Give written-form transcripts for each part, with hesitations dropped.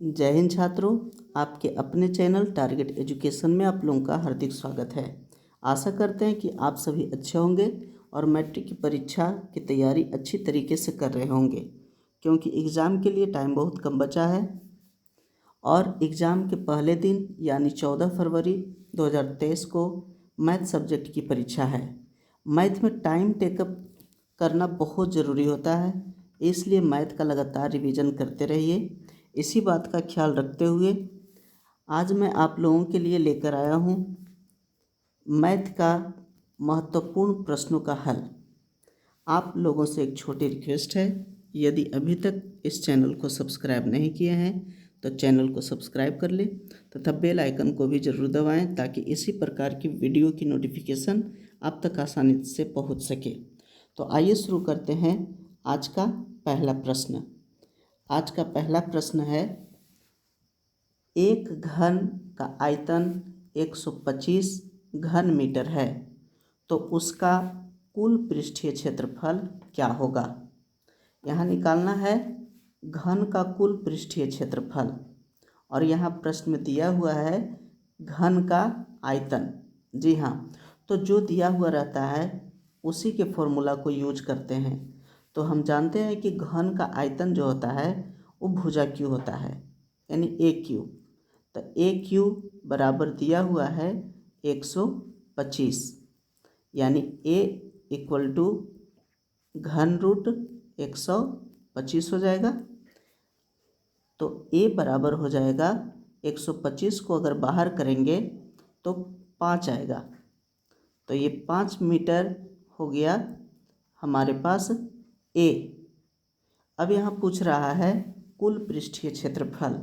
जय हिंद छात्रों, आपके अपने चैनल टारगेट एजुकेशन में आप लोगों का हार्दिक स्वागत है। आशा करते हैं कि आप सभी अच्छे होंगे और मैट्रिक की परीक्षा की तैयारी अच्छी तरीके से कर रहे होंगे, क्योंकि एग्ज़ाम के लिए टाइम बहुत कम बचा है और एग्ज़ाम के पहले दिन यानी 14 फरवरी 2023 को मैथ सब्जेक्ट की परीक्षा है। मैथ में टाइम टेकअप करना बहुत ज़रूरी होता है, इसलिए मैथ का लगातार रिवीजन करते रहिए। इसी बात का ख्याल रखते हुए आज मैं आप लोगों के लिए लेकर आया हूँ मैथ का महत्वपूर्ण प्रश्नों का हल। आप लोगों से एक छोटी रिक्वेस्ट है, यदि अभी तक इस चैनल को सब्सक्राइब नहीं किए हैं तो चैनल को सब्सक्राइब कर लें तथा बेल आइकन को भी ज़रूर दबाएं, ताकि इसी प्रकार की वीडियो की नोटिफिकेशन आप तक आसानी से पहुंच सके। तो आइए शुरू करते हैं आज का पहला प्रश्न। आज का पहला प्रश्न है, एक घन का आयतन 125 घन मीटर है, तो उसका कुल पृष्ठीय क्षेत्रफल क्या होगा। यहाँ निकालना है घन का कुल पृष्ठीय क्षेत्रफल, और यहाँ प्रश्न में दिया हुआ है घन का आयतन। जी हाँ, तो जो दिया हुआ रहता है उसी के फॉर्मूला को यूज करते हैं। तो हम जानते हैं कि घन का आयतन जो होता है वो भुजा क्यू होता है, यानी ए क्यू। तो ए क्यू बराबर दिया हुआ है 125, यानी ए इक्वल टू घन रूट 125 हो जाएगा। तो ए बराबर हो जाएगा 125 को अगर बाहर करेंगे तो 5 आएगा। तो ये 5 मीटर हो गया हमारे पास ए। अब यहाँ पूछ रहा है कुल पृष्ठीय क्षेत्रफल।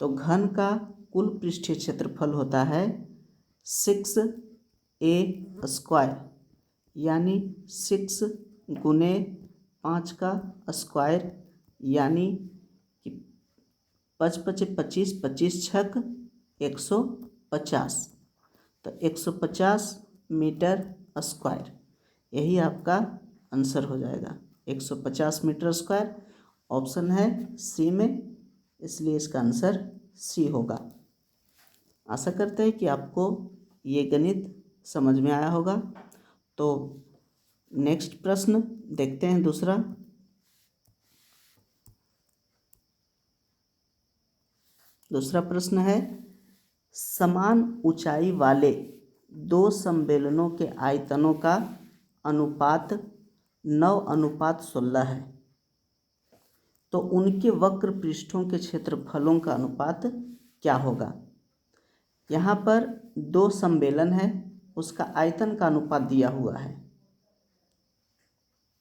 तो घन का कुल पृष्ठीय क्षेत्रफल होता है 6a², यानी 6 गुने 5 का स्क्वायर, यानी कि 5 पचे 25, 25 छक 150। तो 150 मीटर स्क्वायर, यही आपका आंसर हो जाएगा। 150 मीटर स्क्वायर ऑप्शन है सी में, इसलिए इसका आंसर सी होगा। आशा करते हैं कि आपको ये गणित समझ में आया होगा। तो नेक्स्ट प्रश्न देखते हैं। दूसरा प्रश्न है, समान ऊंचाई वाले दो सम्मेलनों के आयतनों का अनुपात 9:16 है, तो उनके वक्र पृष्ठों के क्षेत्रफलों का अनुपात क्या होगा। यहाँ पर दो सम्मेलन है, उसका आयतन का अनुपात दिया हुआ है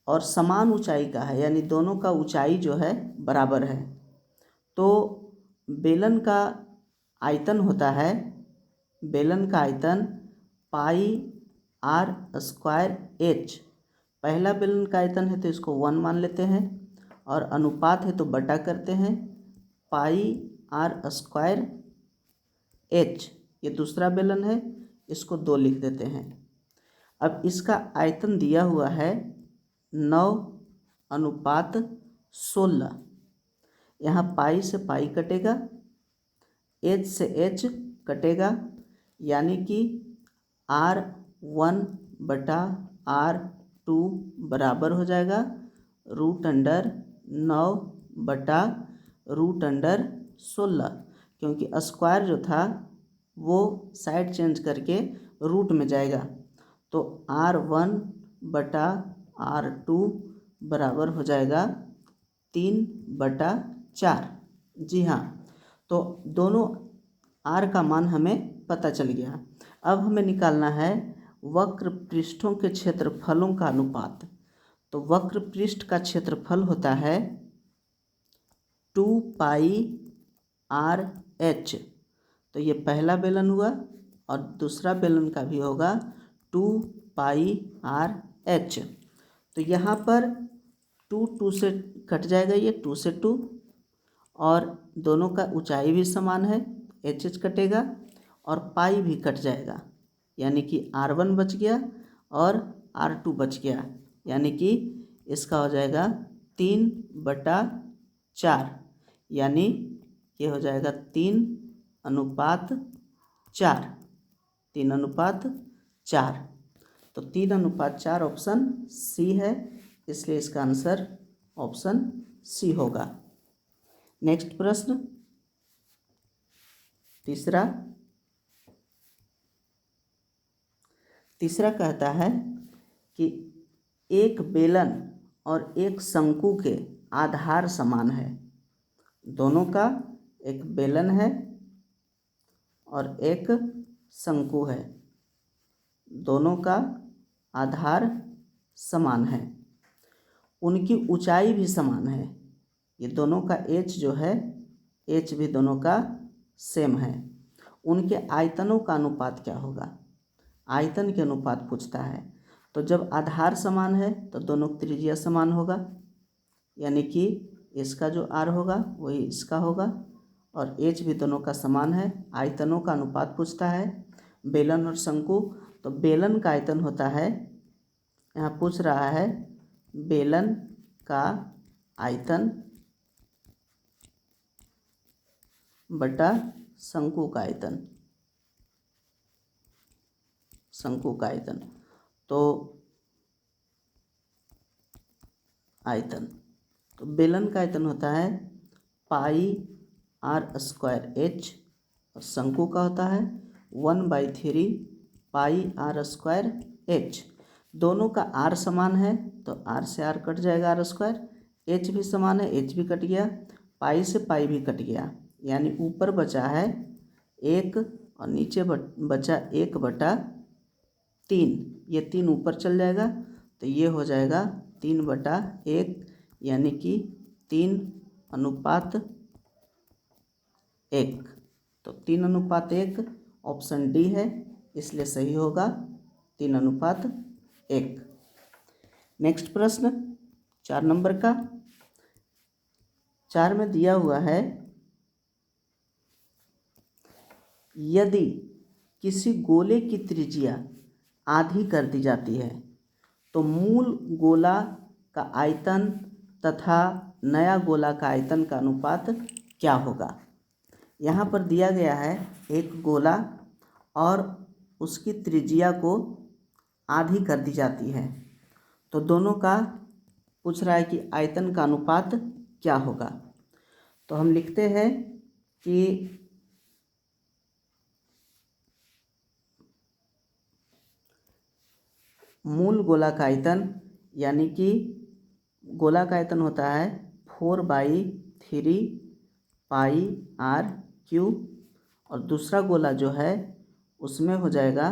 और समान ऊंचाई का है, यानी दोनों का ऊंचाई जो है बराबर है। तो बेलन का आयतन होता है, बेलन का आयतन πr²h। पहला बेलन का आयतन है तो इसको 1 मान लेते हैं, और अनुपात है तो बटा करते हैं πr²h। ये दूसरा बेलन है, इसको 2 लिख देते हैं। अब इसका आयतन दिया हुआ है 9:16। यहाँ पाई से पाई कटेगा, एच से एच कटेगा, यानी कि r1/r2 बराबर हो जाएगा √9/√16, क्योंकि स्क्वायर जो था वो साइड चेंज करके रूट में जाएगा। तो r1/r2 बराबर हो जाएगा 3/4। जी हाँ, तो दोनों r का मान हमें पता चल गया। अब हमें निकालना है वक्र पृष्ठों के क्षेत्रफलों का अनुपात। तो वक्र पृष्ठ का क्षेत्रफल होता है 2πrh। तो ये पहला बेलन हुआ और दूसरा बेलन का भी होगा 2πrh। तो यहाँ पर 2 से कट जाएगा, ये 2 से 2, और दोनों का ऊंचाई भी समान है, एच कटेगा और पाई भी कट जाएगा, यानी कि r1 बच गया और r2 बच गया, यानी कि इसका हो जाएगा 3/4, यानी ये हो जाएगा 3:4, 3:4। तो 3:4 ऑप्शन सी है, इसलिए इसका आंसर ऑप्शन सी होगा। नेक्स्ट प्रश्न तीसरा कहता है कि एक बेलन और एक शंकु के आधार समान है। दोनों का, एक बेलन है और एक शंकु है, दोनों का आधार समान है, उनकी ऊंचाई भी समान है। ये दोनों का एच जो है, एच भी दोनों का सेम है। उनके आयतनों का अनुपात क्या होगा? आयतन के अनुपात पूछता है। तो जब आधार समान है तो दोनों त्रिज्या समान होगा, यानी कि इसका जो आर होगा वही इसका होगा, और एच भी दोनों का समान है। आयतनों का अनुपात पूछता है, बेलन और शंकु। तो बेलन का आयतन होता है, यहाँ पूछ रहा है बेलन का आयतन बटा शंकु का आयतन, शंकु का आयतन। तो आयतन, तो बेलन का आयतन होता है πr² h, और शंकु का होता है 1/3 πr² h। दोनों का r समान है तो r से r कट जाएगा r², h भी समान है, h भी कट गया, पाई से पाई भी कट गया, यानी ऊपर बचा है 1 और नीचे बचा 1/3। ये 3 ऊपर चल जाएगा तो ये हो जाएगा 3/1, यानी कि 3:1। तो 3:1 ऑप्शन डी है, इसलिए सही होगा 3:1। नेक्स्ट प्रश्न 4 नंबर का। 4 में दिया हुआ है यदि किसी गोले की त्रिज्या आधी कर दी जाती है तो मूल गोला का आयतन तथा नया गोला का आयतन का अनुपात क्या होगा? यहाँ पर दिया गया है एक गोला और उसकी त्रिज्या को आधी कर दी जाती है, तो दोनों का पूछ रहा है कि आयतन का अनुपात क्या होगा। तो हम लिखते हैं कि मूल गोला का आयतन, यानी कि गोला का आयतन होता है 4/3 πr3, और दूसरा गोला जो है उसमें हो जाएगा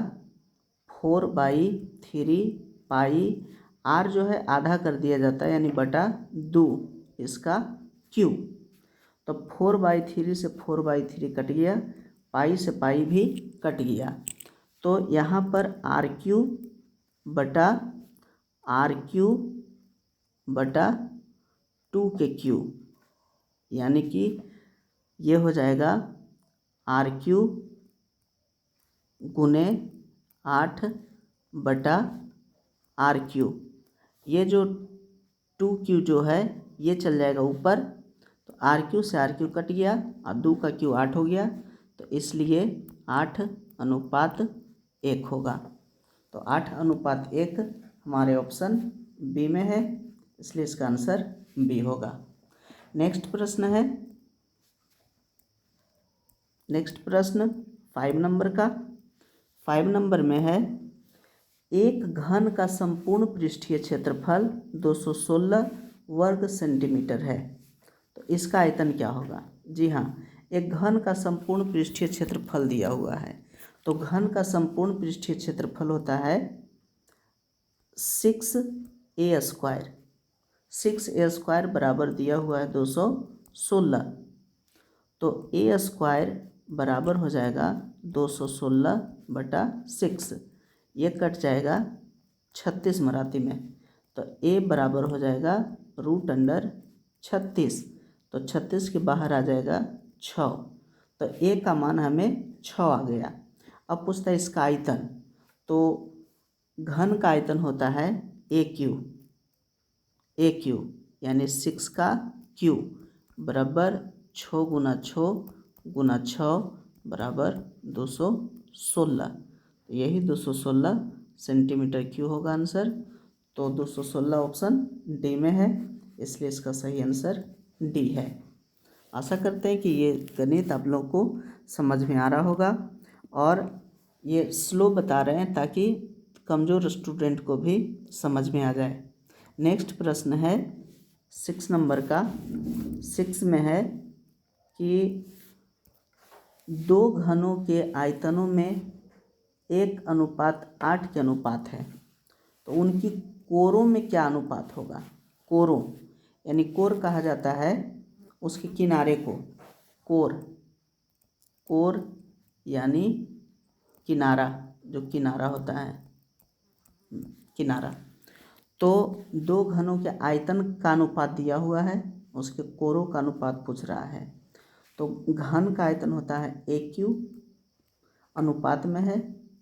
4/3 पाई, r जो है आधा कर दिया जाता है यानी बटा 2 इसका q। तो 4/3 से 4/3 कट गया, पाई से पाई भी कट गया, तो यहाँ पर r³ बटा 2 के q, यानी कि ये हो जाएगा r³ गुने 8/r³। ये जो 2q जो है ये चल जाएगा ऊपर, तो r³ से r³ कट गया और 2 का q 8 हो गया, तो इसलिए 8:1 होगा। तो 8:1 हमारे ऑप्शन बी में है, इसलिए इसका आंसर बी होगा। नेक्स्ट प्रश्न 5 नंबर का। 5 नंबर में है एक घन का संपूर्ण पृष्ठीय क्षेत्रफल 216 वर्ग सेंटीमीटर है, तो इसका आयतन क्या होगा? जी हाँ, एक घन का संपूर्ण पृष्ठीय क्षेत्रफल दिया हुआ है, तो घन का संपूर्ण पृष्ठीय क्षेत्रफल होता है 6a²। 6a² बराबर दिया हुआ है 216, तो a² बराबर हो जाएगा 216/6, ये कट जाएगा 36 मराठी में, तो a बराबर हो जाएगा √36, तो 36 के बाहर आ जाएगा 6, तो a का मान हमें 6 आ गया। अब पूछता है इसका आयतन, तो घन का आयतन होता है AQ, यानी 6 का Q बराबर 6 गुना 6 गुना 6 बराबर 216। तो यही 216 सेंटीमीटर क्यूब होगा आंसर। तो 216 ऑप्शन डी में है, इसलिए इसका सही आंसर डी है। आशा करते हैं कि ये गणित आप लोग को समझ में आ रहा होगा और ये स्लो बता रहे हैं ताकि कमज़ोर स्टूडेंट को भी समझ में आ जाए। नेक्स्ट प्रश्न है 6 नंबर का। 6 में है कि 2 घनों के आयतनों में 1:8 के अनुपात है, तो उनकी कोरों में क्या अनुपात होगा। कोरों यानी कोर कहा जाता है उसके किनारे को, कोर यानी किनारा, जो किनारा होता है किनारा। तो 2 घनों के आयतन का अनुपात दिया हुआ है, उसके कोरों का अनुपात पूछ रहा है। तो घन का आयतन होता है AQ, अनुपात में है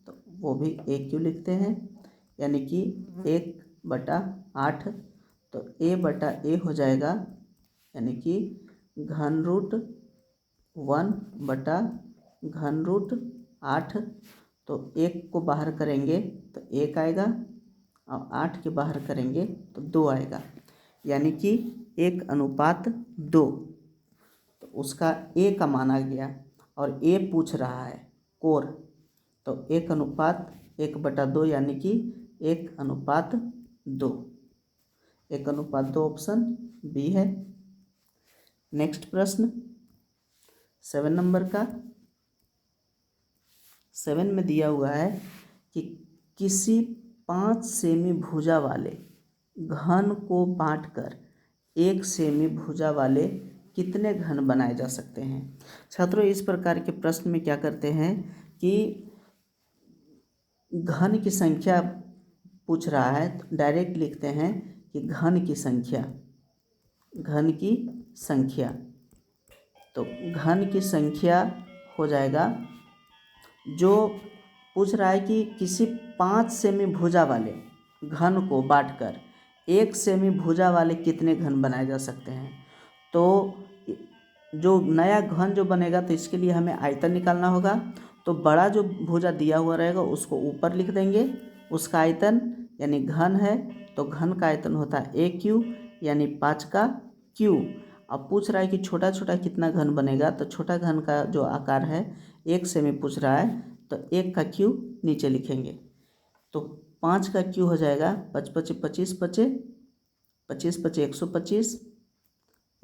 तो वो भी AQ लिखते हैं, यानी कि 1/8। तो A/A हो जाएगा, यानी कि घन√1/√8। तो 1 को बाहर करेंगे तो 1 आएगा और 8 के बाहर करेंगे तो 2 आएगा, यानी कि 1:2। तो उसका A का माना गया और A पूछ रहा है कोर, तो 1:1/2 यानी कि 1:2। 1:2 ऑप्शन बी है। नेक्स्ट प्रश्न 7 नंबर का। 7 में दिया हुआ है कि किसी 5 सेमी भुजा वाले घन को बांटकर 1 सेमी भुजा वाले कितने घन बनाए जा सकते हैं। छात्रों, इस प्रकार के प्रश्न में क्या करते हैं कि घन की संख्या पूछ रहा है तो डायरेक्ट लिखते हैं कि घन की संख्या। तो घन की संख्या हो जाएगा, जो पूछ रहा है कि किसी 5 सेमी भुजा वाले घन को बांटकर 1 सेमी भुजा वाले कितने घन बनाए जा सकते हैं। तो जो नया घन जो बनेगा तो इसके लिए हमें आयतन निकालना होगा। तो बड़ा जो भुजा दिया हुआ रहेगा उसको ऊपर लिख देंगे, उसका आयतन यानी घन है, तो घन का आयतन होता है AQ यानी 5 का Q। अब पूछ रहा है कि छोटा छोटा कितना घन बनेगा, तो छोटा घन का जो आकार है 1 सेमी पूछ रहा है, तो 1 का Q नीचे लिखेंगे। तो 5 का Q हो जाएगा 5 × 5 = 25, 25 × 5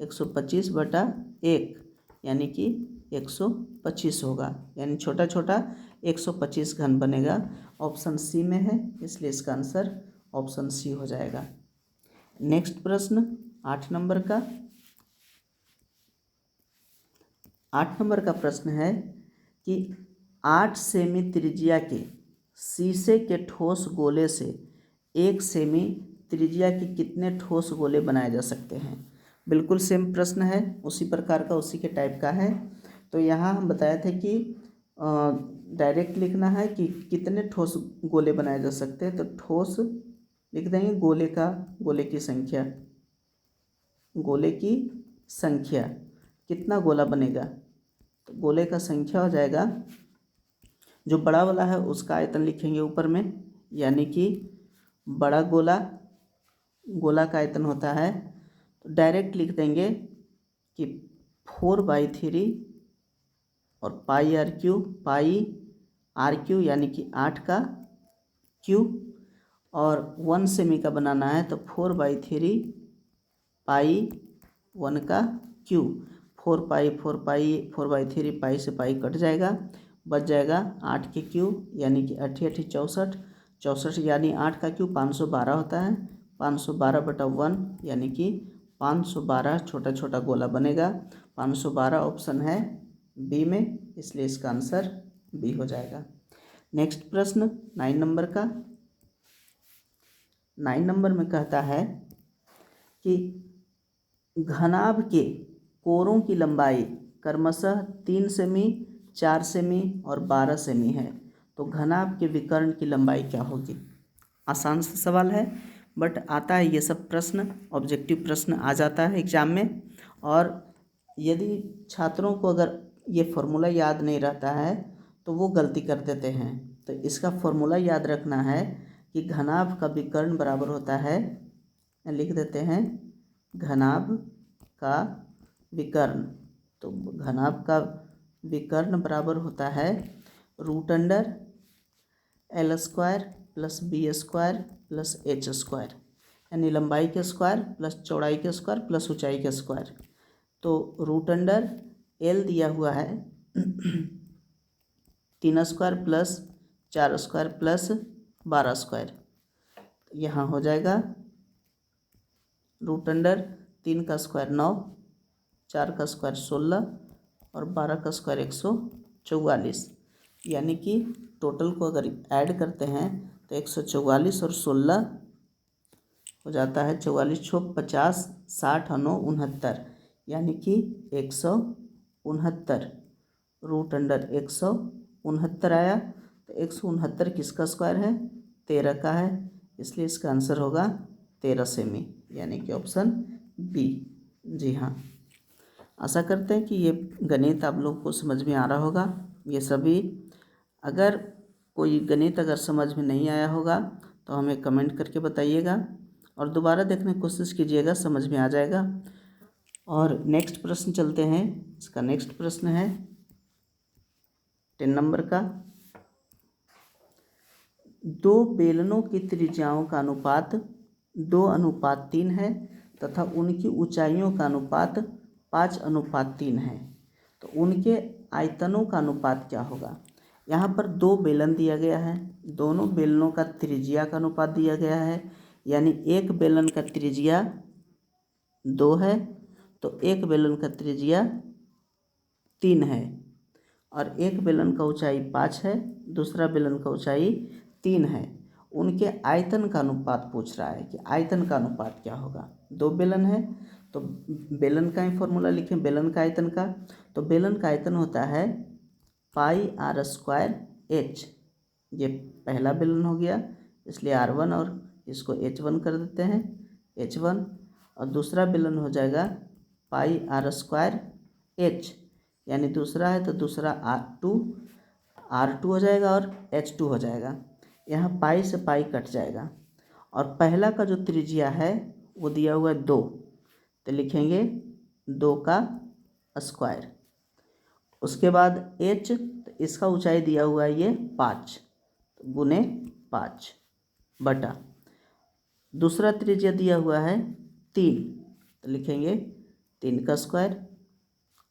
= 125/1 यानी कि 125 होगा, यानी छोटा छोटा 125 घन बनेगा। ऑप्शन सी में है, इसलिए इसका आंसर ऑप्शन सी हो जाएगा। नेक्स्ट प्रश्न 8 नंबर का। 8 नंबर का प्रश्न है कि 8 सेमी त्रिज्या के शीशे के ठोस गोले से 1 सेमी त्रिज्या के कितने ठोस गोले बनाए जा सकते हैं। बिल्कुल सेम प्रश्न है, उसी प्रकार का, उसी के टाइप का है। तो यहाँ हम बताए थे कि डायरेक्ट लिखना है कि कितने ठोस गोले बनाए जा सकते हैं। तो ठोस लिख देंगे गोले की संख्या कितना गोला बनेगा। तो गोले का संख्या हो जाएगा, जो बड़ा वाला है उसका आयतन लिखेंगे ऊपर में, यानी कि बड़ा गोला का आयतन होता है, तो डायरेक्ट लिख देंगे कि 4/3 और पाई r³ यानी कि 8 का क्यूब, और 1 सेमी का बनाना है तो 4/3 पाई 1 का क्यूब। 4/3 पाई से पाई कट जाएगा, बच जाएगा 8 के क्यूब यानी कि 8 × 8 = 64 यानी 8 का क्यूब 512 होता है। 512/1 यानी कि 512 छोटा छोटा गोला बनेगा। 512 ऑप्शन है बी में, इसलिए इसका आंसर बी हो जाएगा। नेक्स्ट प्रश्न 9 नंबर का। 9 नंबर में कहता है कि घनाभ के कोरों की लंबाई क्रमशः 3 सेमी, 4 सेमी और 12 सेमी है, तो घनाभ के विकर्ण की लंबाई क्या होगी। आसान सा सवाल है, बट आता है ये सब प्रश्न, ऑब्जेक्टिव प्रश्न आ जाता है एग्जाम में, और यदि छात्रों को अगर ये फॉर्मूला याद नहीं रहता है तो वो गलती कर देते हैं। तो इसका फॉर्मूला याद रखना है कि घनाभ का विकर्ण बराबर होता है, लिख देते हैं घनाभ का विकर्ण। तो घनाभ का विकर्ण बराबर होता है √L² plus B² plus H², यानी लंबाई के स्क्वायर प्लस चौड़ाई के स्क्वायर प्लस ऊंचाई के स्क्वायर। तो √L दिया हुआ है 3² प्लस 4² प्लस 12²। यहाँ हो जाएगा √3 का स्क्वायर 9, 4 का स्क्वायर 16 और 12 का स्क्वायर 144, यानी कि टोटल को अगर ऐड करते हैं तो 144 और 16 हो जाता है 44 × 50, 60 और 9 69, यानी कि 169। √169 आया। तो 169 किसका स्क्वायर है? 13 का है, इसलिए इसका आंसर होगा 13 सेमी, यानी कि ऑप्शन बी। जी हाँ, आशा करते हैं कि ये गणित आप लोग को समझ में आ रहा होगा। ये सभी, अगर कोई गणित अगर समझ में नहीं आया होगा तो हमें कमेंट करके बताइएगा और दोबारा देखने की कोशिश कीजिएगा, समझ में आ जाएगा। और नेक्स्ट प्रश्न चलते हैं। इसका नेक्स्ट प्रश्न है 10 नंबर का। 2 बेलनों की त्रिज्याओं का अनुपात 2:3 है तथा उनकी ऊंचाइयों का अनुपात 5:3 है, तो उनके आयतनों का अनुपात क्या होगा? यहाँ पर 2 बेलन दिया गया है, दोनों बेलनों का त्रिज्या का अनुपात दिया गया है, यानी एक बेलन का त्रिज्या 2 है तो एक बेलन का त्रिज्या 3 है, और एक बेलन का ऊंचाई 5 है, दूसरा बेलन का ऊंचाई 3 है। उनके आयतन का अनुपात पूछ रहा है कि आयतन का अनुपात क्या होगा। 2 बेलन है तो बेलन का ही फॉर्मूला लिखें, बेलन का आयतन का। तो बेलन का आयतन होता है πr²h। ये पहला बेलन हो गया, इसलिए r1 और इसको h1 कर देते हैं, h1। और दूसरा बेलन हो जाएगा πr²h, यानी दूसरा है तो दूसरा r2 हो जाएगा और h2 हो जाएगा। यहाँ पाई से पाई कट जाएगा। और पहला का जो त्रिज्या है वो दिया हुआ है 2, तो लिखेंगे 2 का स्क्वायर। उसके बाद h, तो इसका ऊंचाई दिया हुआ है ये 5, तो गुने 5 बटा, दूसरा त्रिज्या दिया हुआ है 3, तो लिखेंगे 3 का स्क्वायर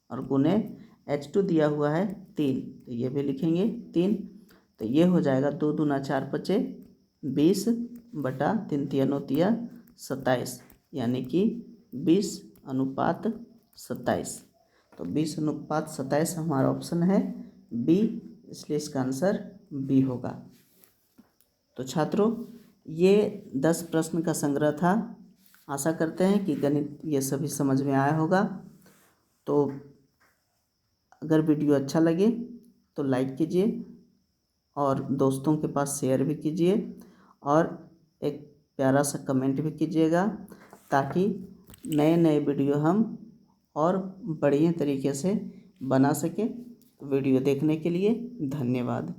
और गुने h2 दिया हुआ है 3, तो ये भी लिखेंगे 3। तो ये हो जाएगा 2 दूना 4 पचे 20 बटा 3 तिया 9 तिया 27, यानी कि 20:27। तो 20:27 हमारा ऑप्शन है बी, इसलिए इसका आंसर बी होगा। तो छात्रों, ये 10 प्रश्न का संग्रह था। आशा करते हैं कि गणित ये सभी समझ में आया होगा। तो अगर वीडियो अच्छा लगे तो लाइक कीजिए और दोस्तों के पास शेयर भी कीजिए और एक प्यारा सा कमेंट भी कीजिएगा, ताकि नए नए वीडियो हम और बढ़िया तरीके से बना सकें। वीडियो देखने के लिए धन्यवाद।